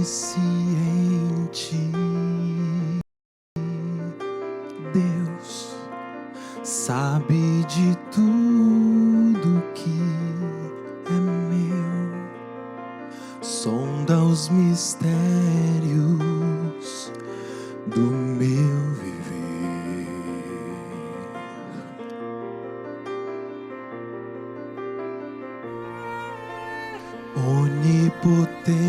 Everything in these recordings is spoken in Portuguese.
suficiente. Deus sabe de tudo que é meu, sonda os mistérios do meu viver. Onipotente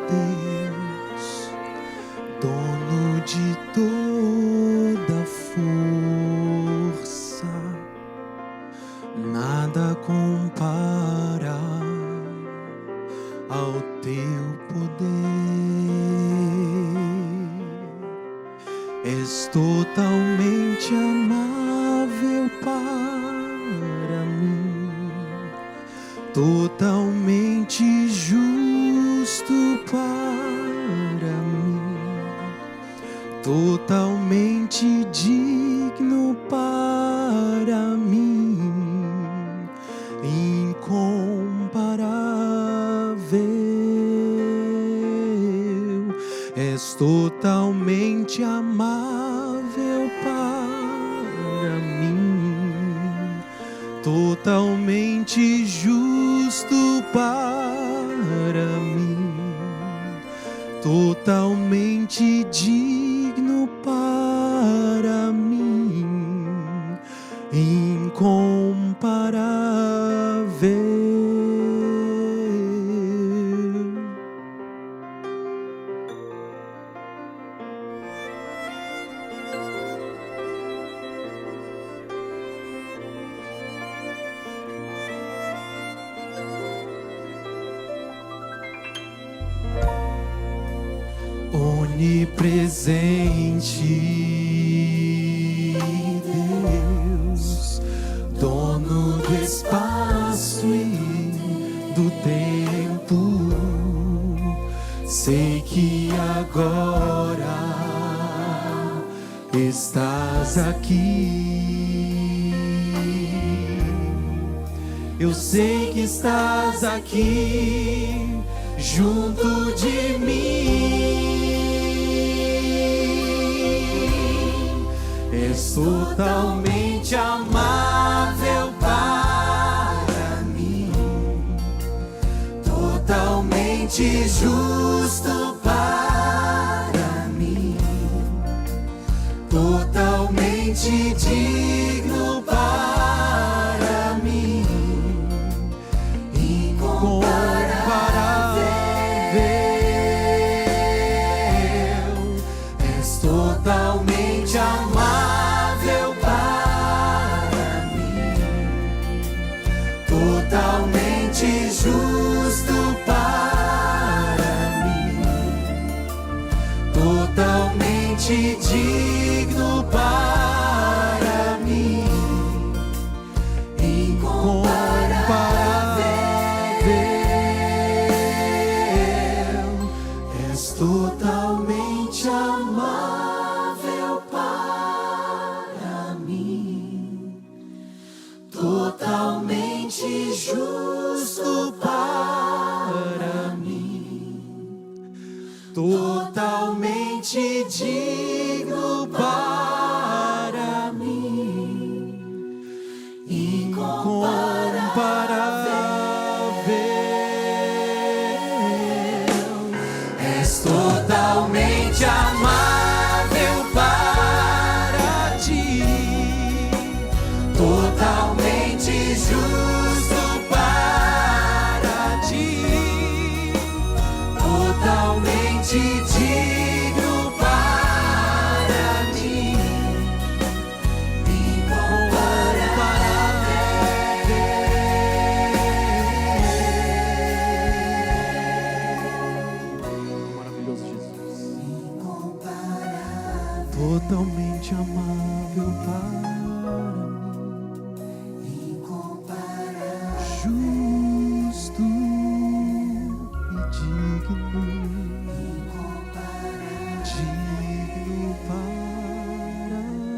Deus, dono de toda força, nada compara ao teu poder. És totalmente amável para mim, totalmente justo para mim, totalmente digno para mim, incomparável. És totalmente amável para mim, totalmente justo para mim, totalmente digno para mim, incomparável. Onipresente Deus, dono do espaço e do tempo, sei que agora estás aqui. Eu sei que estás aqui junto de mim. És totalmente amável para mim, totalmente justo para mim, totalmente digno para mim, incomparável. És totalmente amável para mim, totalmente justo para mim, totalmente digno para mim, incomparável. És totalmente amável para mim, totalmente justo para mim, totalmente digno para mim, incomparável. És totalmente amável para ti, totalmente justo para ti, totalmente digno para mim, incomparável. Maravilhoso Jesus. Totalmente amável para mim, justo e digno, digno para mim.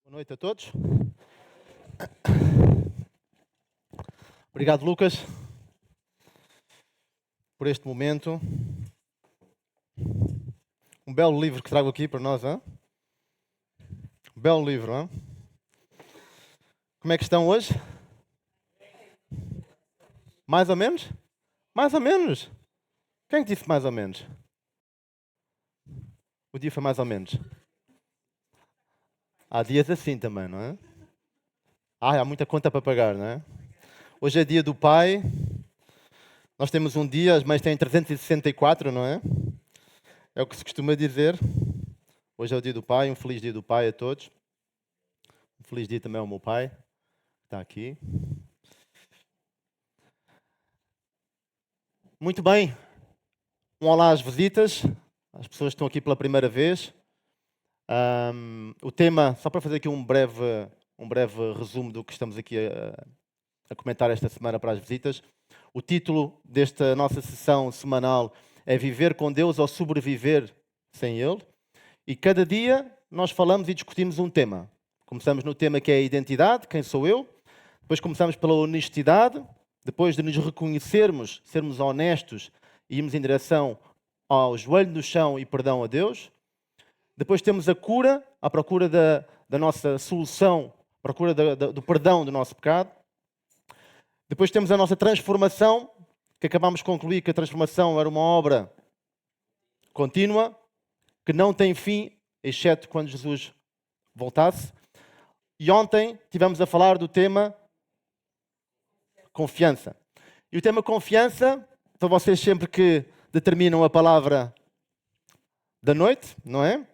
Boa noite a todos. Obrigado, Lucas, por este momento. Um belo livro que trago aqui para nós, hein? Um belo livro, hein? Como é que estão hoje? Mais ou menos? Mais ou menos? Quem disse mais ou menos? O dia foi mais ou menos. Há dias assim também, não é? Há muita conta para pagar, não é? Hoje é dia do pai. Nós temos um dia, as mães têm 364, não é? É o que se costuma dizer. Hoje é o dia do pai, um feliz dia do pai a todos. Um feliz dia também ao meu pai, que está aqui. Muito bem. Um olá às visitas, às pessoas que estão aqui pela primeira vez. O tema, só para fazer aqui um breve resumo do que estamos aqui a comentar esta semana para as visitas. O título desta nossa sessão semanal é Viver com Deus ou Sobreviver sem Ele. E cada dia nós falamos e discutimos um tema. Começamos no tema que é a identidade, quem sou eu. Depois começamos pela honestidade. Depois de nos reconhecermos, sermos honestos e irmos em direção ao joelho no chão e perdão a Deus. Depois temos a cura, à procura da nossa solução, à procura do perdão do nosso pecado. Depois temos a nossa transformação, que acabamos de concluir que a transformação era uma obra contínua, que não tem fim, exceto quando Jesus voltasse. E ontem tivemos a falar do tema confiança. E o tema confiança, para vocês sempre que determinam a palavra da noite, não é?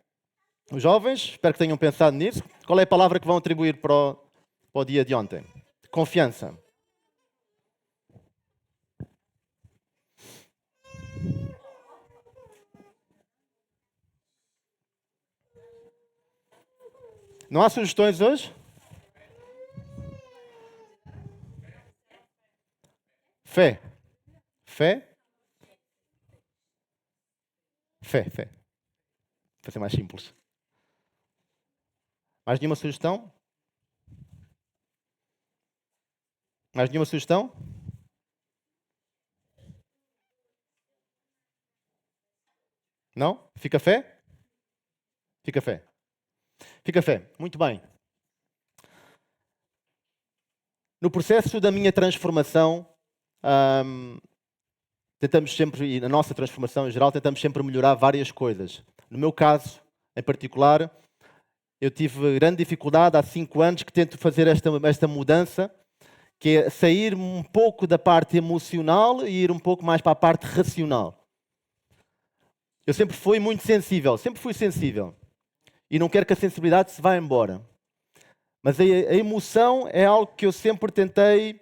Os jovens, espero que tenham pensado nisso. Qual é a palavra que vão atribuir para o dia de ontem? Confiança. Não há sugestões hoje? Fé. Fé? Fé. Para ser mais simples. Mais nenhuma sugestão? Mais nenhuma sugestão? Não? Fica fé? Fica fé. Fica fé. Muito bem. No processo da minha transformação, tentamos sempre, e na nossa transformação em geral, tentamos sempre melhorar várias coisas. No meu caso, em particular, eu tive grande dificuldade há 5 anos que tento fazer esta mudança, que é sair um pouco da parte emocional e ir um pouco mais para a parte racional. Eu sempre fui muito sensível, sempre fui sensível. E não quero que a sensibilidade se vá embora. Mas a emoção é algo que eu sempre tentei,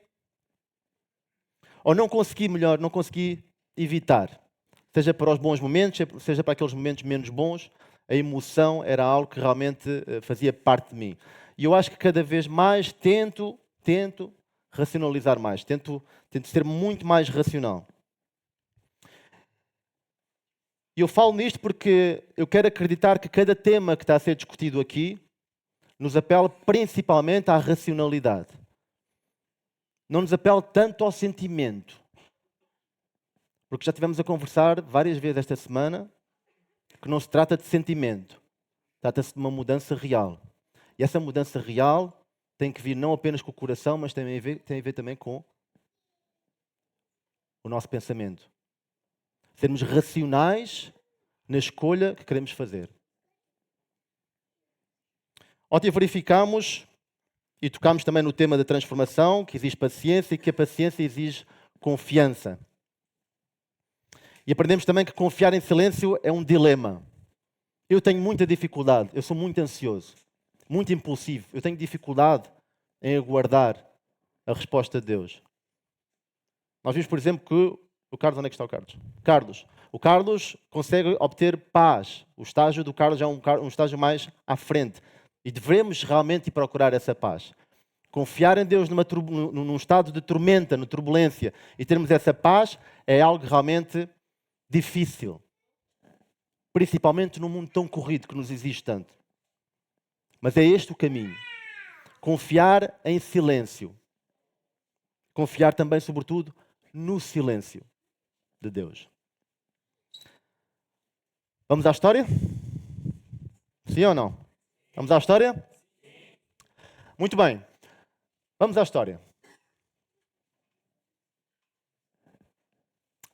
ou não consegui evitar. Seja para os bons momentos, seja para aqueles momentos menos bons, a emoção era algo que realmente fazia parte de mim. E eu acho que cada vez mais tento racionalizar mais, tento ser muito mais racional. E eu falo nisto porque eu quero acreditar que cada tema que está a ser discutido aqui nos apela principalmente à racionalidade. Não nos apela tanto ao sentimento. Porque já estivemos a conversar várias vezes esta semana que não se trata de sentimento. Trata-se de uma mudança real. E essa mudança real tem que vir não apenas com o coração, mas tem a ver também com o nosso pensamento. Sermos racionais na escolha que queremos fazer. Ontem verificámos e tocámos também no tema da transformação, que exige paciência e que a paciência exige confiança. E aprendemos também que confiar em silêncio é um dilema. Eu tenho muita dificuldade, eu sou muito ansioso, muito impulsivo. Eu tenho dificuldade em aguardar a resposta de Deus. Nós vimos, por exemplo, que o Carlos, onde é que está o Carlos? O Carlos consegue obter paz. O estágio do Carlos é um estágio mais à frente. E devemos realmente procurar essa paz. Confiar em Deus num estado de tormenta, de turbulência, e termos essa paz é algo realmente difícil. Principalmente num mundo tão corrido que nos exige tanto. Mas é este o caminho. Confiar em silêncio. Confiar também, sobretudo, no silêncio de Deus. Vamos à história? Sim ou não? Vamos à história? Muito bem. Vamos à história.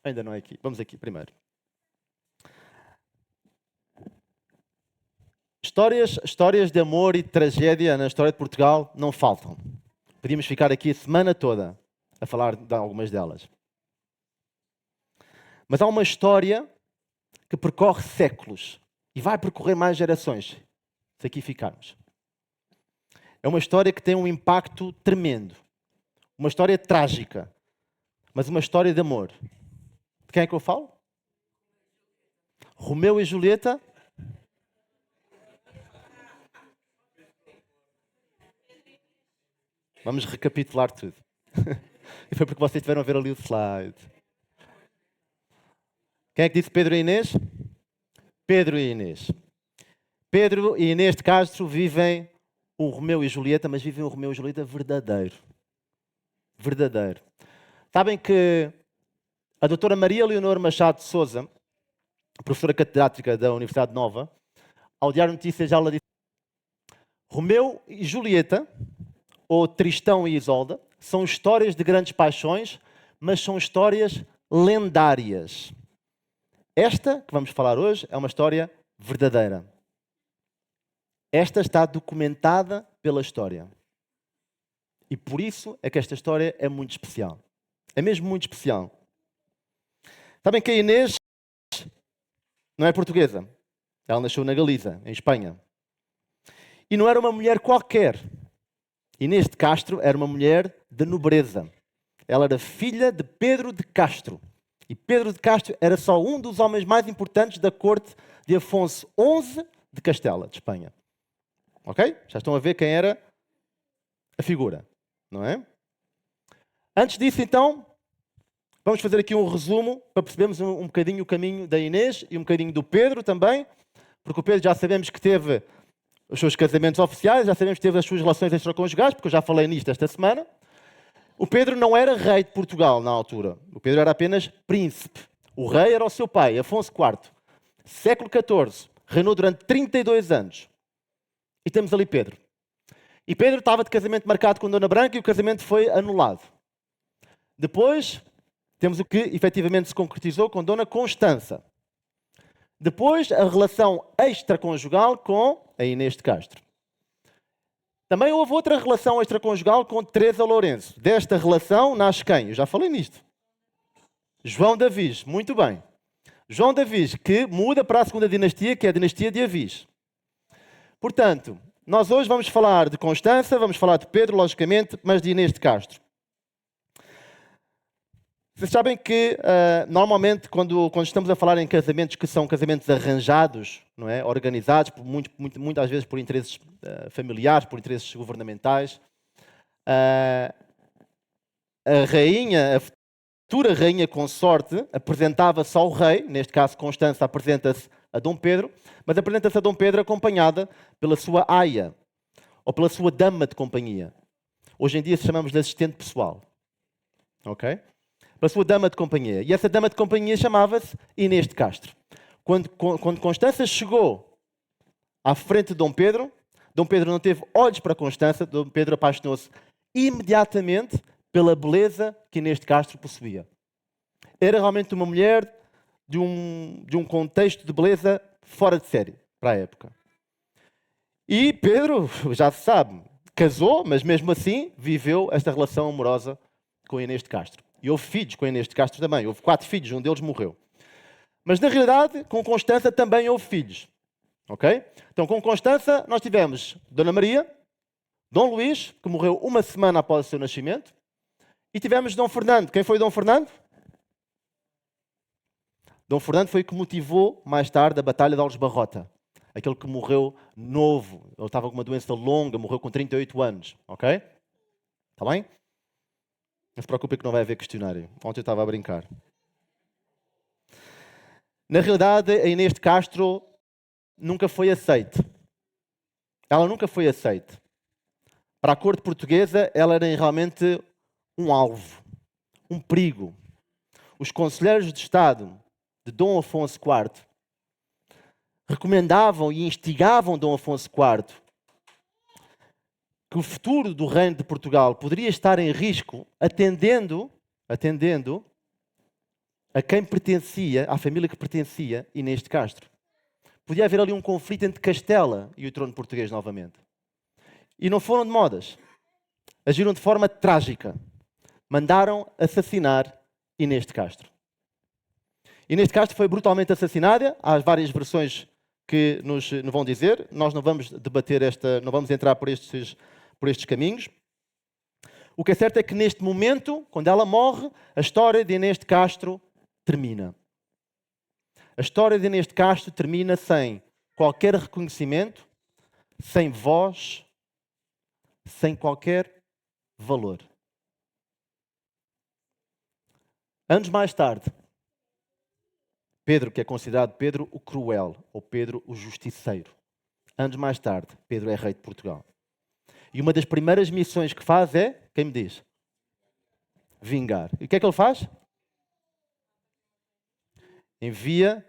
Ainda não é aqui. Vamos aqui primeiro. Histórias de amor e de tragédia na história de Portugal não faltam. Podíamos ficar aqui a semana toda a falar de algumas delas. Mas há uma história que percorre séculos e vai percorrer mais gerações, se aqui ficarmos. É uma história que tem um impacto tremendo. Uma história trágica, mas uma história de amor. De quem é que eu falo? Romeu e Julieta. Vamos recapitular tudo. E foi porque vocês tiveram a ver ali o slide. Quem é que disse Pedro e Inês? Pedro e Inês. Pedro e Inês de Castro vivem um Romeu e Julieta, mas vivem um Romeu e Julieta verdadeiro. Verdadeiro. Sabem que a doutora Maria Leonor Machado de Sousa, professora catedrática da Universidade Nova, ao Diário Notícias ela disse: Romeu e Julieta, ou Tristão e Isolda, são histórias de grandes paixões, mas são histórias lendárias. Esta, que vamos falar hoje, é uma história verdadeira. Esta está documentada pela história. E por isso é que esta história é muito especial. É mesmo muito especial. Sabem que a Inês não é portuguesa. Ela nasceu na Galiza, em Espanha. E não era uma mulher qualquer. Inês de Castro era uma mulher de nobreza. Ela era filha de Pedro de Castro. E Pedro de Castro era só um dos homens mais importantes da corte de Afonso XI de Castela, de Espanha. Ok? Já estão a ver quem era a figura, não é? Antes disso, então, vamos fazer aqui um resumo para percebermos um bocadinho o caminho da Inês e um bocadinho do Pedro também, porque o Pedro já sabemos que teve os seus casamentos oficiais, já sabemos que teve as suas relações extraconjugais, porque eu já falei nisto esta semana. O Pedro não era rei de Portugal na altura. O Pedro era apenas príncipe. O rei era o seu pai, Afonso IV. Século XIV. Reinou durante 32 anos. E temos ali Pedro. E Pedro estava de casamento marcado com Dona Branca e o casamento foi anulado. Depois, temos o que efetivamente se concretizou com Dona Constança. Depois, a relação extraconjugal com a Inês de Castro. Também houve outra relação extraconjugal com Teresa Lourenço. Desta relação nasce quem? Eu já falei nisto. João de Avis. Muito bem. João de Avis, que muda para a segunda dinastia, que é a dinastia de Avis. Portanto, nós hoje vamos falar de Constança, vamos falar de Pedro, logicamente, mas de Inês de Castro. Vocês sabem que, normalmente, quando estamos a falar em casamentos que são casamentos arranjados, não é? Organizados, muitas vezes por interesses familiares, por interesses governamentais, a futura rainha consorte apresentava-se ao rei, neste caso Constança apresenta-se a Dom Pedro, mas apresenta-se a Dom Pedro acompanhada pela sua aia, ou pela sua dama de companhia. Hoje em dia chamamos de assistente pessoal. Ok? Pela sua dama de companhia. E essa dama de companhia chamava-se Inês de Castro. Quando Constança chegou à frente de Dom Pedro não teve olhos para Constança, Dom Pedro apaixonou-se imediatamente pela beleza que Inês de Castro possuía. Era realmente uma mulher de um contexto de beleza fora de série para a época. E Pedro, já se sabe, casou, mas mesmo assim viveu esta relação amorosa com Inês de Castro. E houve filhos com Inês de Castro também. Houve 4 filhos, um deles morreu. Mas, na realidade, com Constança também houve filhos. Ok? Então, com Constança, nós tivemos Dona Maria, Dom Luís, que morreu uma semana após o seu nascimento, e tivemos Dom Fernando. Quem foi Dom Fernando? Dom Fernando foi o que motivou, mais tarde, a Batalha de Alves Barrota. Aquele que morreu novo. Ele estava com uma doença longa, morreu com 38 anos. Ok? Está bem? Não se preocupe que não vai haver questionário. Ontem eu estava a brincar. Na realidade, a Inês de Castro nunca foi aceite. ela nunca foi aceite. Para a corte portuguesa, ela era realmente um alvo, um perigo. Os conselheiros de Estado de Dom Afonso IV recomendavam e instigavam Dom Afonso IV que o futuro do reino de Portugal poderia estar em risco atendendo a quem pertencia, à família que pertencia, Inês de Castro. Podia haver ali um conflito entre Castela e o trono português novamente. E não foram de modas. Agiram de forma trágica. Mandaram assassinar Inês de Castro. Inês de Castro foi brutalmente assassinada. Há várias versões que nos vão dizer. Nós não vamos debater não vamos entrar por estes caminhos. O que é certo é que neste momento, quando ela morre, a história de Inês de Castro termina. A história de Inês de Castro termina sem qualquer reconhecimento, sem voz, sem qualquer valor. Anos mais tarde, Pedro, que é considerado Pedro o Cruel, ou Pedro o Justiceiro. Anos mais tarde, Pedro é rei de Portugal. E uma das primeiras missões que faz é, quem me diz? Vingar. E o que é que ele faz? Envia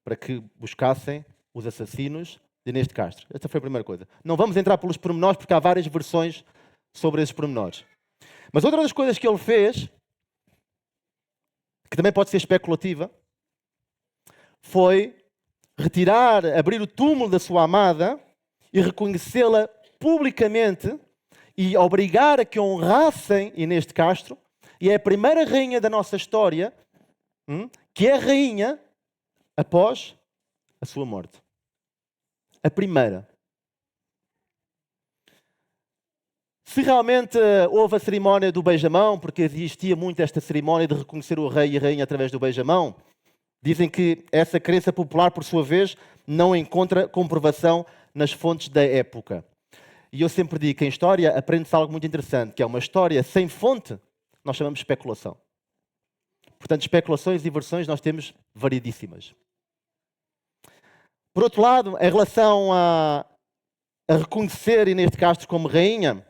para que buscassem os assassinos de Inês de Castro. Esta foi a primeira coisa. Não vamos entrar pelos pormenores, porque há várias versões sobre esses pormenores. Mas outra das coisas que ele fez, que também pode ser especulativa, foi abrir o túmulo da sua amada e reconhecê-la publicamente e obrigar a que honrassem Inês de Castro. E é a primeira rainha da nossa história que é rainha após a sua morte. A primeira. Se realmente houve a cerimónia do beijamão, porque existia muito esta cerimónia de reconhecer o rei e a rainha através do beijamão, dizem que essa crença popular, por sua vez, não encontra comprovação nas fontes da época. E eu sempre digo que em história aprende-se algo muito interessante, que é uma história sem fonte, nós chamamos de especulação. Portanto, especulações e versões nós temos variedíssimas. Por outro lado, em relação a reconhecer Inês de Castro como rainha,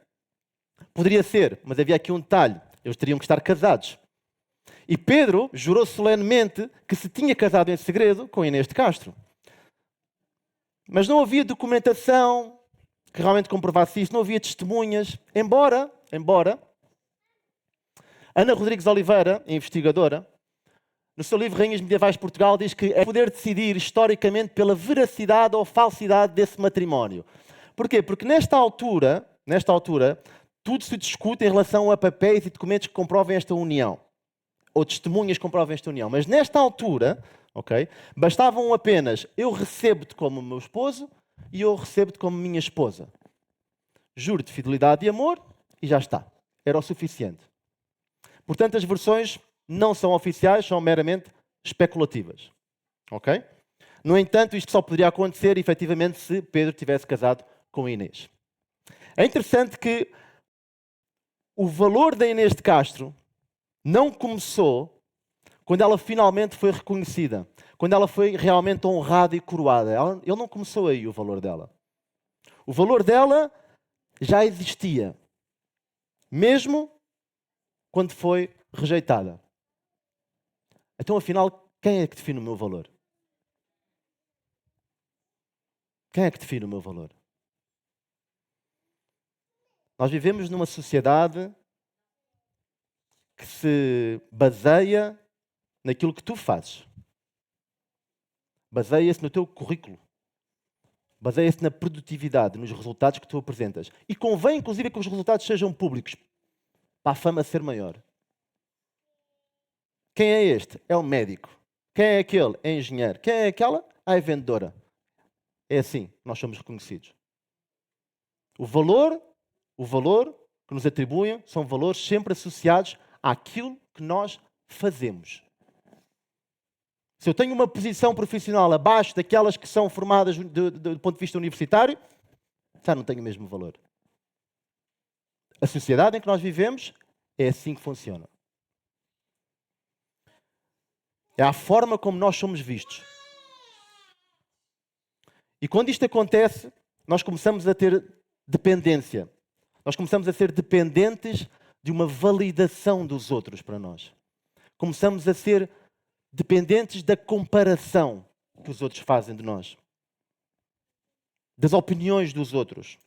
poderia ser, mas havia aqui um detalhe, eles teriam que estar casados. E Pedro jurou solenemente que se tinha casado em segredo com Inês de Castro. Mas não havia documentação que realmente comprovasse isso, não havia testemunhas, embora Ana Rodrigues Oliveira, investigadora, no seu livro Rainhas Medievais de Portugal, diz que é poder decidir historicamente pela veracidade ou falsidade desse matrimónio. Porquê? Porque nesta altura, tudo se discute em relação a papéis e documentos que comprovem esta união, ou testemunhas que comprovem esta união. Mas nesta altura, bastavam apenas eu recebo-te como meu esposo e eu recebo-te como minha esposa. Juro-te fidelidade e amor e já está. Era o suficiente. Portanto, as versões não são oficiais, são meramente especulativas. Ok? No entanto, isto só poderia acontecer, efetivamente, se Pedro tivesse casado com Inês. É interessante que o valor da Inês de Castro não começou quando ela finalmente foi reconhecida, quando ela foi realmente honrada e coroada. Ele não começou aí o valor dela. O valor dela já existia, mesmo quando foi rejeitada. Então, afinal, quem é que define o meu valor? Quem é que define o meu valor? Nós vivemos numa sociedade que se baseia naquilo que tu fazes. Baseia-se no teu currículo. Baseia-se na produtividade, nos resultados que tu apresentas. E convém, inclusive, que os resultados sejam públicos, para a fama ser maior. Quem é este? É o médico. Quem é aquele? É engenheiro. Quem é aquela? É vendedora. É assim, nós somos reconhecidos. O valor que nos atribuem são valores sempre associados àquilo que nós fazemos. Se eu tenho uma posição profissional abaixo daquelas que são formadas do ponto de vista universitário, já não tenho o mesmo valor. A sociedade em que nós vivemos é assim que funciona. É a forma como nós somos vistos. E quando isto acontece, nós começamos a ter dependência. Nós começamos a ser dependentes de uma validação dos outros para nós. Começamos a ser dependentes da comparação que os outros fazem de nós. Das opiniões dos outros.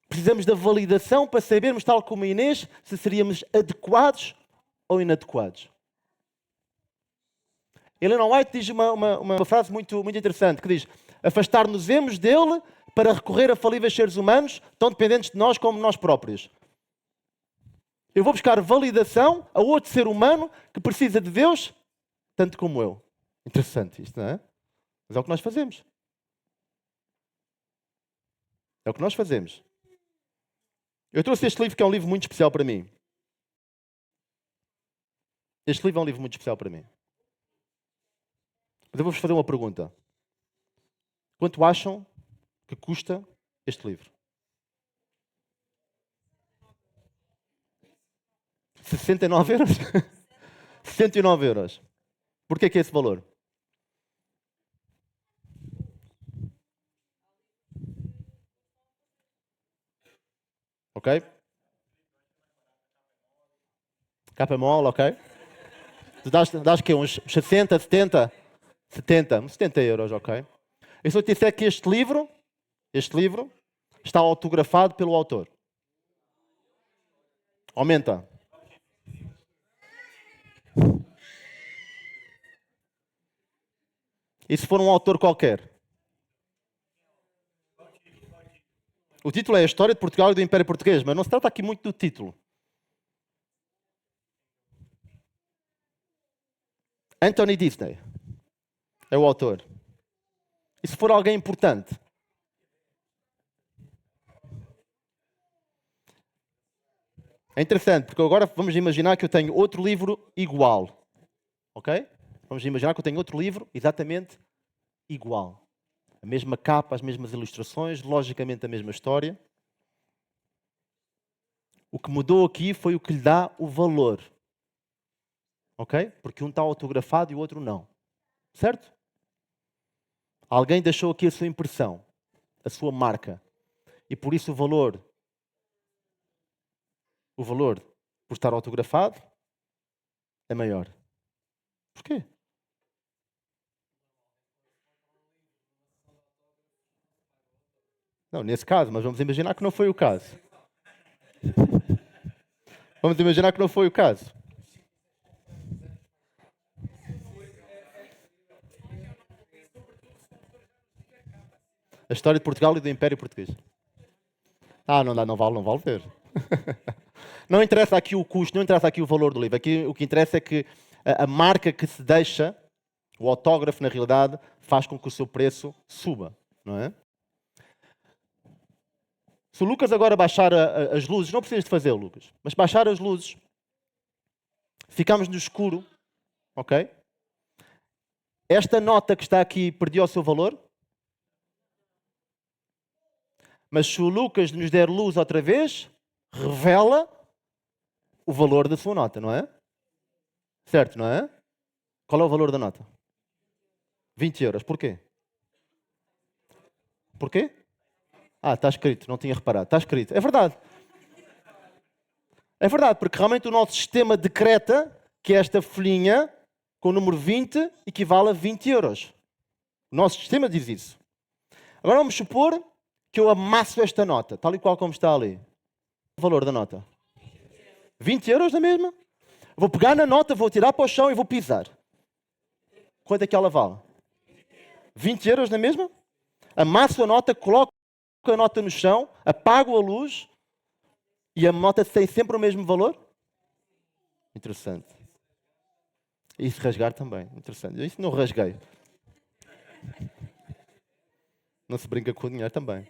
Precisamos da validação para sabermos, tal como a Inês, se seríamos adequados ou inadequados. Ellen White diz uma frase muito interessante, que diz: afastar-nos-emos dele para recorrer a falíveis seres humanos, tão dependentes de nós como nós próprios. Eu vou buscar validação a outro ser humano que precisa de Deus, tanto como eu. Interessante isto, não é? Mas é o que nós fazemos. É o que nós fazemos. Eu trouxe este livro, que é um livro muito especial para mim. Este livro é um livro muito especial para mim. Mas eu vou-vos fazer uma pergunta. Quanto acham que custa este livro? 69 euros? 69 euros. Porquê que é esse valor? Ok? Capa mole, ok? Tu dás que uns 60, 70? 70 euros, ok? E se eu te disser que este livro está autografado pelo autor? Aumenta. E se for um autor qualquer? O título é A História de Portugal e do Império Português, mas não se trata aqui muito do título. Anthony Disney é o autor. E se for alguém importante? É interessante, porque agora vamos imaginar que eu tenho outro livro igual. Ok? Vamos imaginar que eu tenho outro livro exatamente igual. A mesma capa, as mesmas ilustrações, logicamente a mesma história. O que mudou aqui foi o que lhe dá o valor. Ok? Porque um está autografado e o outro não. Certo? Alguém deixou aqui a sua impressão, a sua marca. E por isso o valor por estar autografado é maior. Porquê? Não, nesse caso, mas vamos imaginar que não foi o caso. Vamos imaginar que não foi o caso. A história de Portugal e do Império Português. Não dá, não vale ver. Não interessa aqui o custo, não interessa aqui o valor do livro. Aqui o que interessa é que a marca que se deixa, o autógrafo, na realidade, faz com que o seu preço suba, não é? Se o Lucas agora baixar as luzes, não precisas de fazer, Lucas, mas baixar as luzes, ficamos no escuro, ok? Esta nota que está aqui perdeu o seu valor? Mas se o Lucas nos der luz outra vez, revela o valor da sua nota, não é? Certo, não é? Qual é o valor da nota? 20 euros. Porquê? Porquê? Está escrito, não tinha reparado. Está escrito. É verdade. É verdade, porque realmente o nosso sistema decreta que esta folhinha com o número 20 equivale a 20 euros. O nosso sistema diz isso. Agora vamos supor que eu amasso esta nota, tal e qual como está ali. O valor da nota? 20 euros na mesma? Vou pegar na nota, vou tirar para o chão e vou pisar. Quanto é que ela vale? 20 euros na mesma? Amasso a nota, coloco a nota no chão, apago a luz e a nota tem sempre o mesmo valor? Interessante. E se rasgar também. Interessante. Isso não rasguei. Não se brinca com o dinheiro também.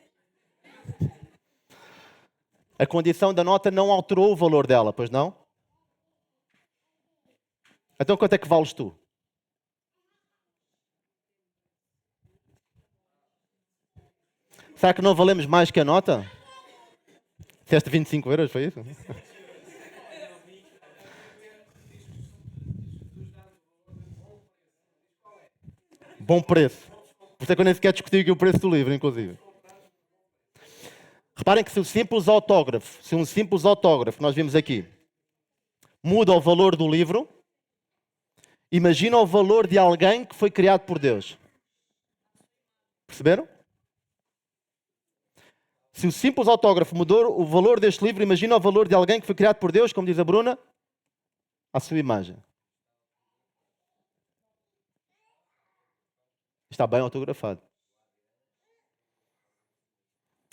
A condição da nota não alterou o valor dela, pois não? Então quanto é que vales tu? Será que não valemos mais que a nota? Disseste 25 euros, foi isso? Bom preço. isso é que eu nem sequer discuti aqui o preço do livro, inclusive. Reparem que se um simples autógrafo, nós vimos aqui, muda o valor do livro, imagina o valor de alguém que foi criado por Deus. Perceberam? Se o simples autógrafo mudou o valor deste livro, imagina o valor de alguém que foi criado por Deus, como diz a Bruna, à sua imagem. Está bem autografado.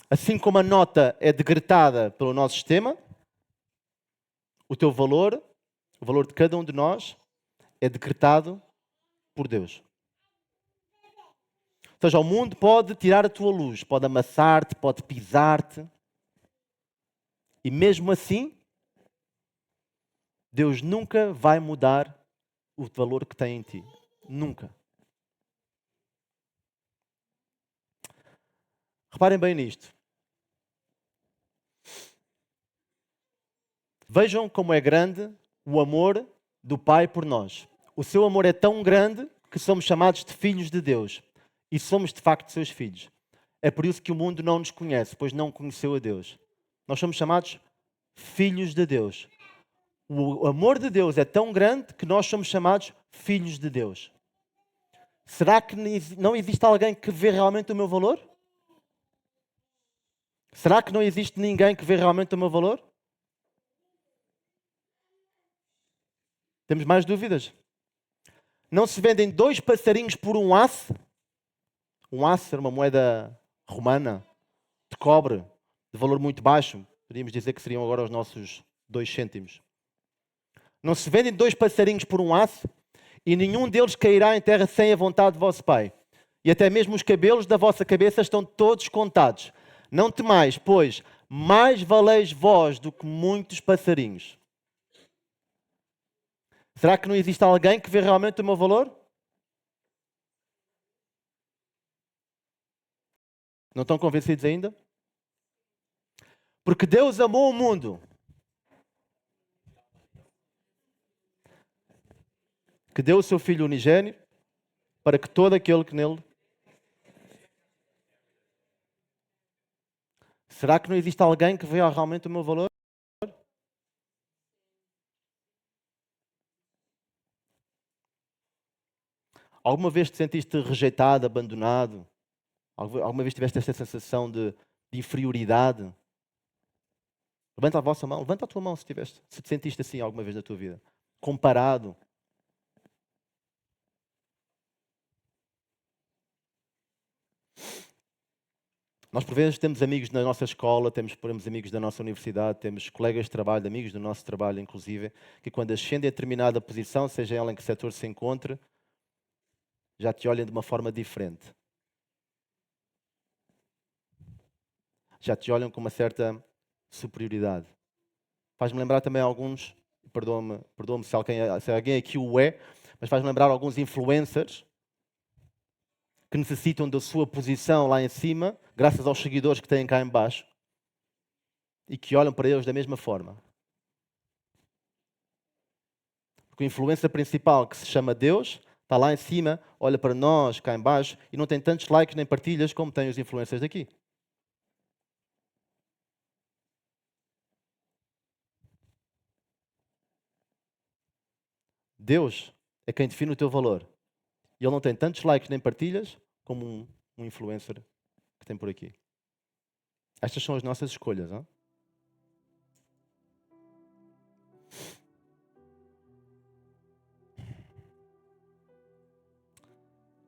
Assim como a nota é decretada pelo nosso sistema, o teu valor, o valor de cada um de nós, é decretado por Deus. Ou seja, o mundo pode tirar a tua luz, pode amassar-te, pode pisar-te. E mesmo assim, Deus nunca vai mudar o valor que tem em ti. Nunca. Reparem bem nisto. Vejam como é grande o amor do Pai por nós. O seu amor é tão grande que somos chamados de filhos de Deus. E somos de facto seus filhos. É por isso que o mundo não nos conhece, pois não conheceu a Deus. Nós somos chamados filhos de Deus. O amor de Deus é tão grande que nós somos chamados filhos de Deus. Será que não existe alguém que vê realmente o meu valor? Será que não existe ninguém que vê realmente o meu valor? Temos mais dúvidas? Não se vendem 2 passarinhos por um asse? Um asse era uma moeda romana, de cobre, de valor muito baixo. Podríamos dizer que seriam agora os nossos 2 cêntimos. Não se vendem 2 passarinhos por um asse? E nenhum deles cairá em terra sem a vontade de vosso Pai. E até mesmo os cabelos da vossa cabeça estão todos contados. Não temais, pois mais valeis vós do que muitos passarinhos. Será que não existe alguém que vê realmente o meu valor? Não estão convencidos ainda? Porque Deus amou o mundo. Que deu o seu Filho unigênito para que todo aquele que nele... Será que não existe alguém que vê realmente o meu valor? Alguma vez te sentiste rejeitado, abandonado? Alguma vez tiveste esta sensação de inferioridade? Levanta a vossa mão, levanta a tua mão se te sentiste assim alguma vez na tua vida. Comparado. Nós por vezes temos amigos na nossa escola, temos amigos da nossa universidade, temos colegas de trabalho, amigos do nosso trabalho inclusive, que quando ascendem a determinada posição, seja ela em que setor se encontre, já te olham de uma forma diferente. Já te olham com uma certa superioridade. Faz-me lembrar também alguns, perdoa-me se alguém aqui o é, mas faz-me lembrar alguns influencers que necessitam da sua posição lá em cima, graças aos seguidores que têm cá em baixo, e que olham para eles da mesma forma. Porque o influencer principal, que se chama Deus, está lá em cima, olha para nós cá em baixo e não tem tantos likes nem partilhas como têm os influencers daqui. Deus é quem define o teu valor. E ele não tem tantos likes nem partilhas como um influencer que tem por aqui. Estas são as nossas escolhas. Não?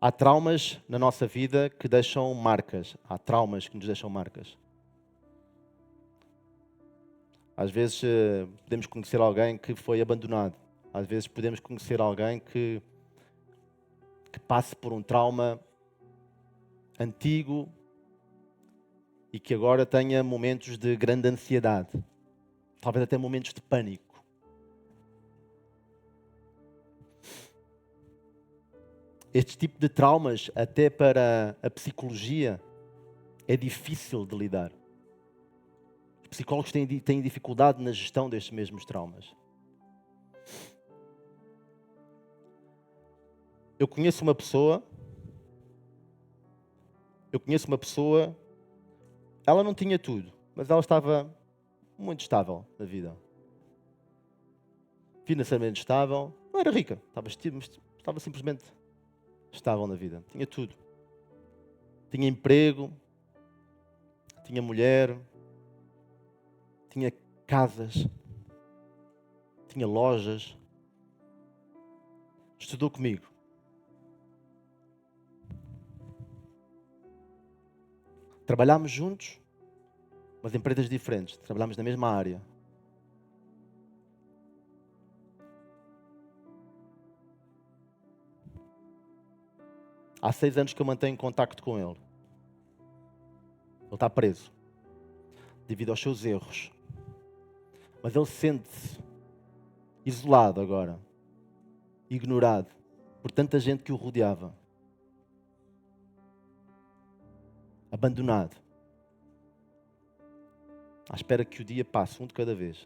Há traumas na nossa vida que deixam marcas. Há traumas que nos deixam marcas. Às vezes podemos conhecer alguém que foi abandonado. Às vezes podemos conhecer alguém que passe por um trauma antigo e que agora tenha momentos de grande ansiedade. Talvez até momentos de pânico. Este tipo de traumas, até para a psicologia, é difícil de lidar. Os psicólogos têm dificuldade na gestão destes mesmos traumas. Eu conheço uma pessoa Eu conheço uma pessoa, ela não tinha tudo, mas ela estava muito estável na vida. Financeiramente estável, não era rica, estava simplesmente estável na vida. Tinha tudo. Tinha emprego, tinha mulher, tinha casas, tinha lojas. Estudou comigo. Trabalhámos juntos, mas em empresas diferentes. Trabalhámos na mesma área. Há 6 anos que eu mantenho contacto com ele. Ele está preso, devido aos seus erros. Mas ele sente-se isolado agora, ignorado, por tanta gente que o rodeava. Abandonado. À espera que o dia passe, um de cada vez.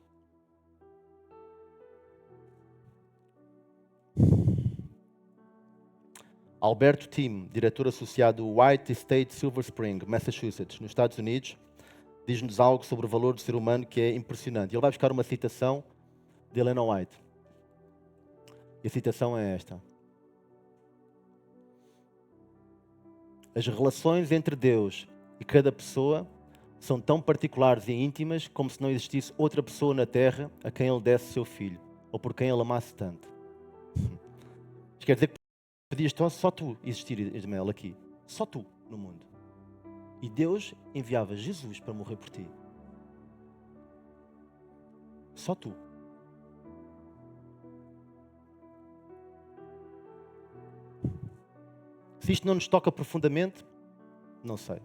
Alberto Tim, diretor associado do White Estate Silver Spring, Massachusetts, nos Estados Unidos, diz-nos algo sobre o valor do ser humano que é impressionante. Ele vai buscar uma citação de Ellen White. E a citação é esta: as relações entre Deus e cada pessoa são tão particulares e íntimas como se não existisse outra pessoa na Terra a quem Ele desse seu filho, ou por quem Ele amasse tanto. Isto quer dizer que podias só tu existir, Ismael, aqui. Só tu no mundo. E Deus enviava Jesus para morrer por ti. Só tu. Se isto não nos toca profundamente, não sei.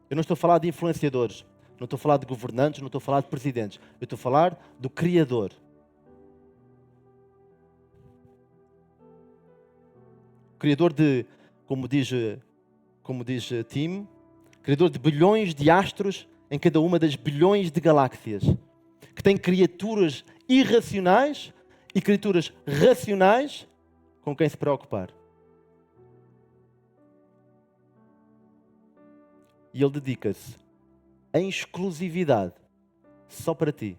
Eu não estou a falar de influenciadores, não estou a falar de governantes, não estou a falar de presidentes. Eu estou a falar do Criador. O Criador de, como diz Tim, Criador de bilhões de astros em cada uma das bilhões de galáxias. Que tem criaturas irracionais e criaturas racionais com quem se preocupar. E Ele dedica-se em exclusividade só para ti.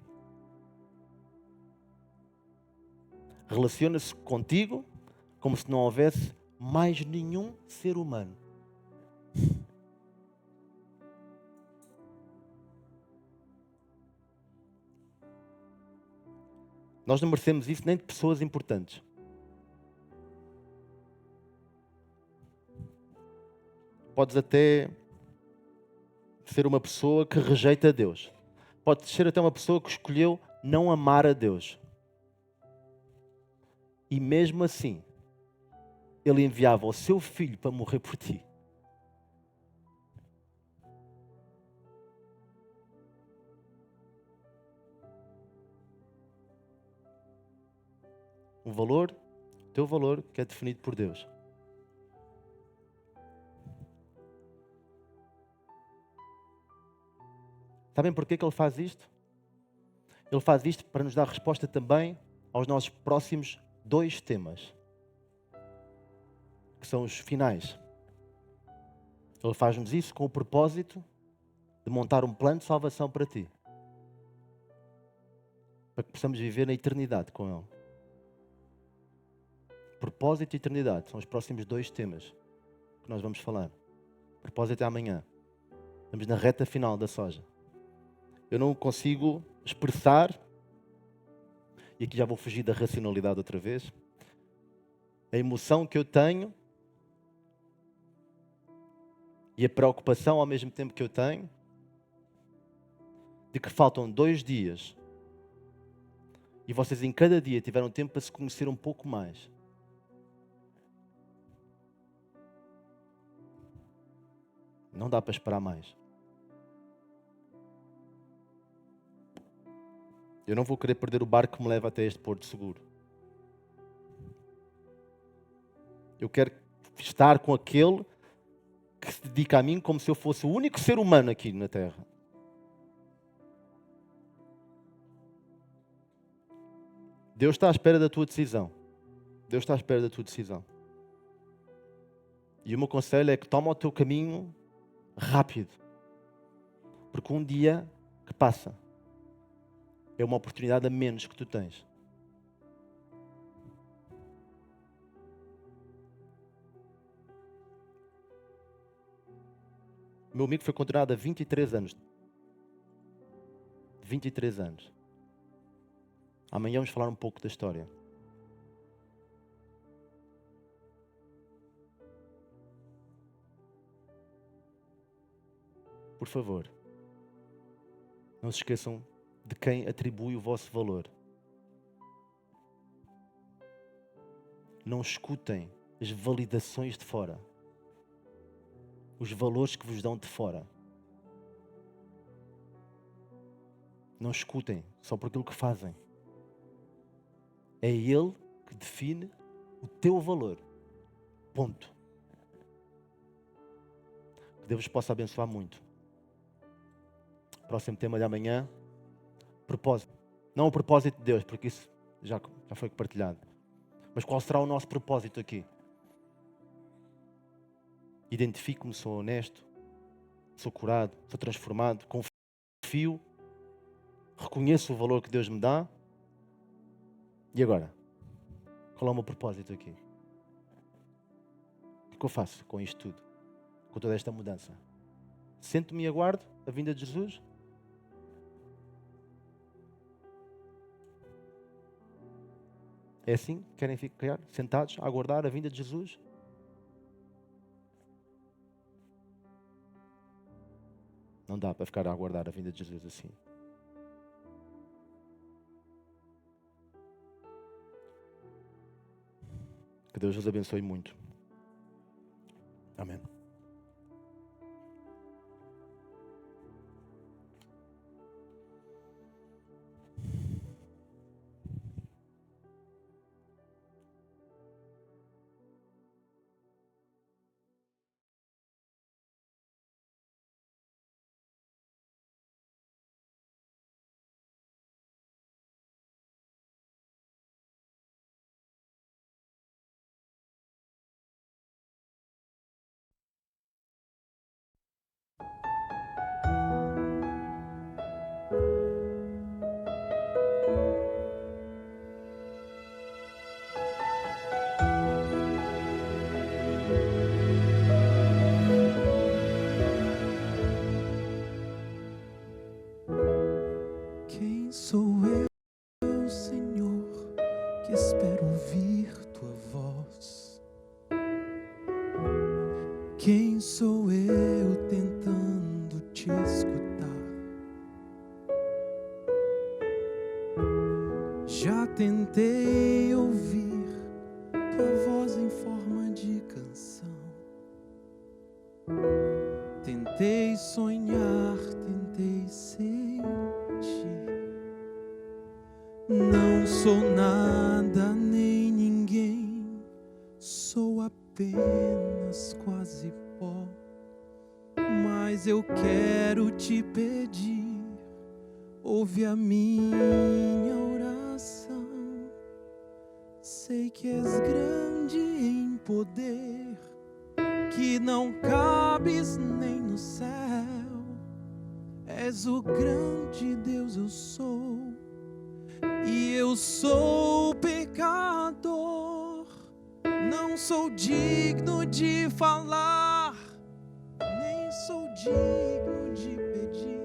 Relaciona-se contigo como se não houvesse mais nenhum ser humano. Nós não merecemos isso nem de pessoas importantes. Podes até ser uma pessoa que rejeita Deus. Pode ser até uma pessoa que escolheu não amar a Deus. E mesmo assim, Ele enviava o seu filho para morrer por ti. Um valor, o teu valor, que é definido por Deus. Sabem porquê que Ele faz isto? Ele faz isto para nos dar resposta também aos nossos próximos 2 temas, que são os finais. Ele faz-nos isso com o propósito de montar um plano de salvação para ti, para que possamos viver na eternidade com Ele. Propósito e eternidade são os próximos 2 temas que nós vamos falar. Propósito é amanhã. Estamos na reta final da soja. Eu não consigo expressar, e aqui já vou fugir da racionalidade outra vez, a emoção que eu tenho e a preocupação ao mesmo tempo que eu tenho de que faltam 2 dias e vocês em cada dia tiveram tempo para se conhecer um pouco mais. Não dá para esperar mais. Eu não vou querer perder o barco que me leva até este porto seguro. Eu quero estar com aquele que se dedica a mim como se eu fosse o único ser humano aqui na Terra. Deus está à espera da tua decisão. Deus está à espera da tua decisão. E o meu conselho é que toma o teu caminho rápido. Porque um dia que passa é uma oportunidade a menos que tu tens. O meu amigo foi condenado a 23 anos. 23 anos. Amanhã vamos falar um pouco da história. Por favor, não se esqueçam de quem atribui o vosso valor. Não escutem as validações de fora. Os valores que vos dão de fora. Não escutem só por aquilo que fazem. É Ele que define o teu valor. Ponto. Que Deus vos possa abençoar muito. Próximo tema de amanhã. Propósito. Não o propósito de Deus, porque isso já foi partilhado. Mas qual será o nosso propósito aqui? Identifico-me, sou honesto, sou curado, sou transformado, confio, reconheço o valor que Deus me dá. E agora? Qual é o meu propósito aqui? O que eu faço com isto tudo? Com toda esta mudança? Sento-me e aguardo a vinda de Jesus? É assim que querem ficar sentados a aguardar a vinda de Jesus? Não dá para ficar a aguardar a vinda de Jesus assim. Que Deus vos abençoe muito. Amém. Quem sou eu, Senhor, que espero ouvir tua voz? Quem sou eu tentando te escutar? Já tentei ouvir tua voz em forma de canção. Tentei sonhar, tentei sentir. Não sou nada nem ninguém, sou apenas quase pó. Mas eu quero te pedir, ouve a minha oração. Sei que és grande em poder, que não cabes nem no céu. És o grande Deus, eu sou. E eu sou pecador, não sou digno de falar, nem sou digno de pedir,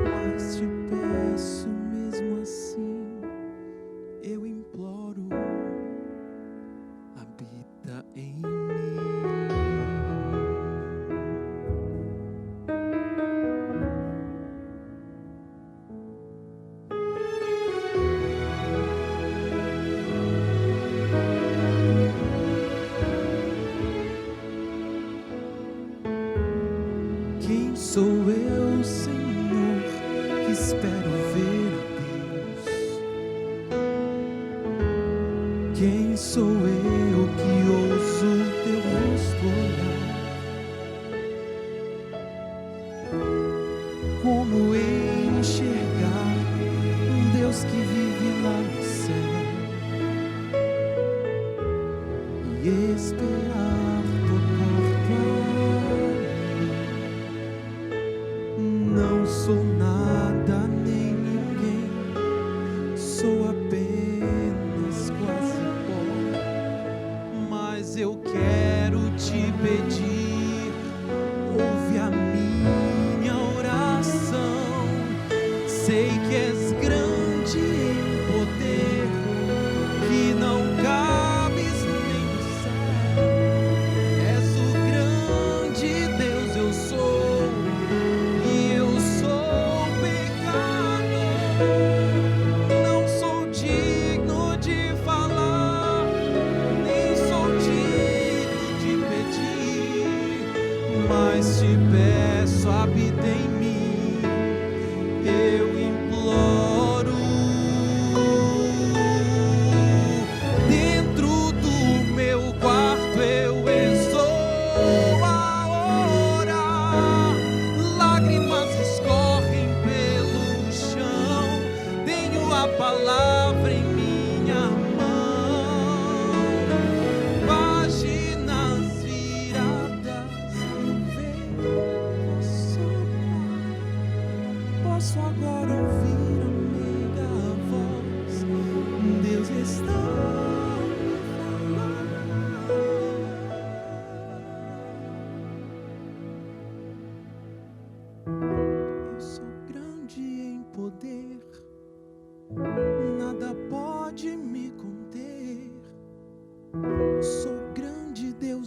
mas te peço mesmo assim, eu imploro, habita em mim. Quem sou eu, Senhor, que espero ver a Deus? Quem sou eu que ouso teu rosto olhar? Como enxergar um Deus que vive lá no céu e esperar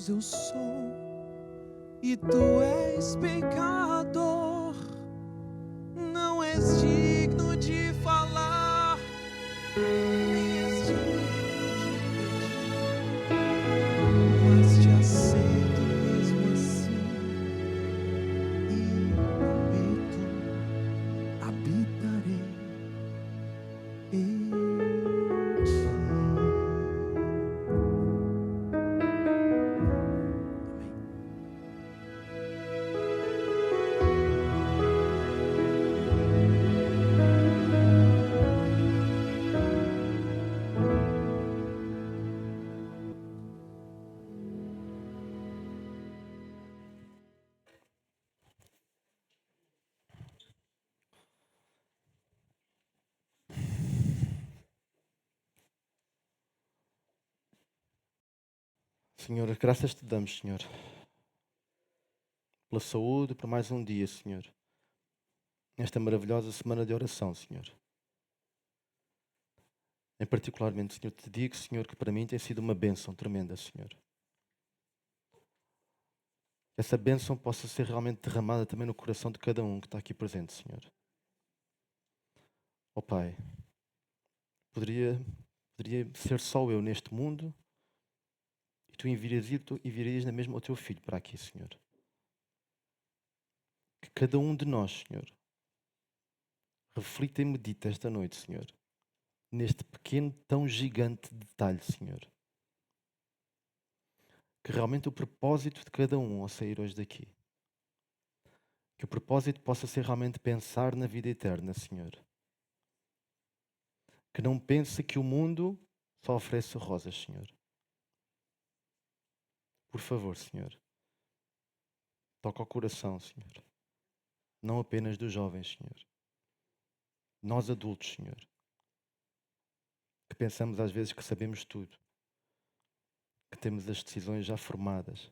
Deus eu sou e tu és pecador, não és digno de falar, nem és digno de pedir, mas te aceito mesmo assim e prometo, habitarei em ti. Senhor, graças te damos, Senhor, pela saúde, por mais um dia, Senhor. Nesta maravilhosa semana de oração, Senhor. Em particularmente, Senhor, te digo, Senhor, que para mim tem sido uma bênção tremenda, Senhor. Que essa bênção possa ser realmente derramada também no coração de cada um que está aqui presente, Senhor. Oh Pai, poderia ser só eu neste mundo e tu enviarias na mesma o teu filho para aqui, Senhor. Que cada um de nós, Senhor, reflita e medite esta noite, Senhor, neste pequeno, tão gigante detalhe, Senhor. Que realmente o propósito de cada um ao sair hoje daqui, que o propósito possa ser realmente pensar na vida eterna, Senhor. Que não pense que o mundo só oferece rosas, Senhor. Por favor, Senhor, toca o coração, Senhor. Não apenas dos jovens, Senhor. Nós adultos, Senhor, que pensamos às vezes que sabemos tudo, que temos as decisões já formadas.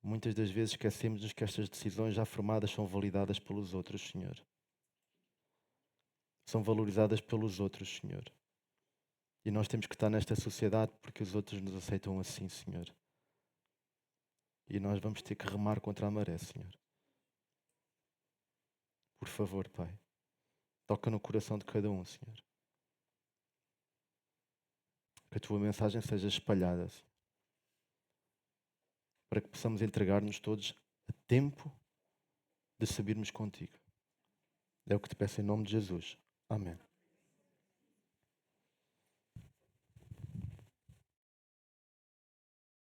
Muitas das vezes esquecemos-nos que estas decisões já formadas são validadas pelos outros, Senhor. São valorizadas pelos outros, Senhor. E nós temos que estar nesta sociedade porque os outros nos aceitam assim, Senhor. E nós vamos ter que remar contra a maré, Senhor. Por favor, Pai, toca no coração de cada um, Senhor. Que a tua mensagem seja espalhada, Senhor, para que possamos entregar-nos todos a tempo de subirmos contigo. É o que te peço em nome de Jesus. Amém.